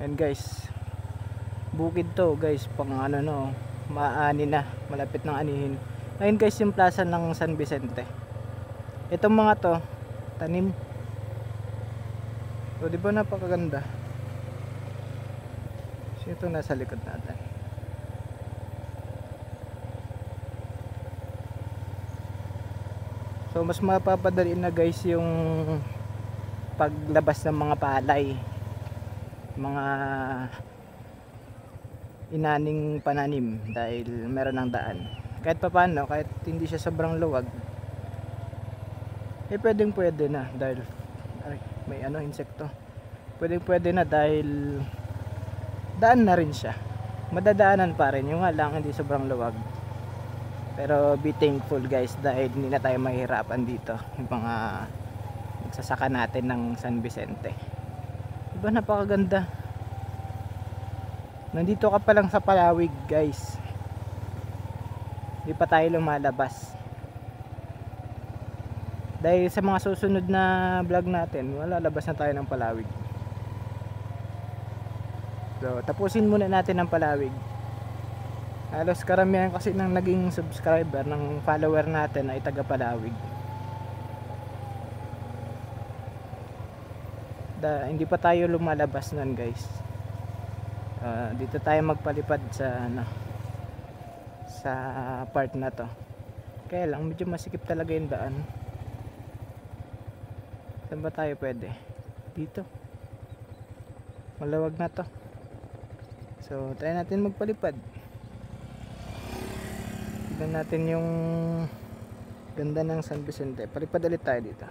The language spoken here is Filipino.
Ayan guys, bukid to guys, pang ano no, maani na, malapit ng anihin. Ayun guys yung plaza ng San Vicente. Itong mga to tanim, so di ba napakaganda. So ito nasa likod natin. So mas mapapadali na guys yung paglabas ng mga palay, mga inaning pananim, dahil meron ng daan. Kahit papaano, kahit hindi siya sobrang luwag, pwedeng pwede na dahil may insekto. Pwede na dahil daan na rin siya. Madadaanan pa rin, yung nga lang hindi sobrang luwag. Pero be thankful guys dahil hindi na tayo mahirapan dito, yung mga nagsasaka natin ng San Vicente. Diba napakaganda. Nandito ka pa lang sa Palawig guys, di pa tayo lumalabas. Dahil sa mga susunod na vlog natin, lalabas na tayo ng Palawig. So tapusin muna natin ang Palawig. Halos karamihan kasi ng naging subscriber, ng follower natin ay taga Palawig. Hindi pa tayo lumalabas nun guys. Dito tayo magpalipad sa sa part na to. Kaya lang medyo masikip talaga yung daan. Saan ba tayo pwede? Dito. Malawag na to. So try natin magpalipad. Tignan natin yung ganda ng San Vicente. Palipad ulit tayo dito.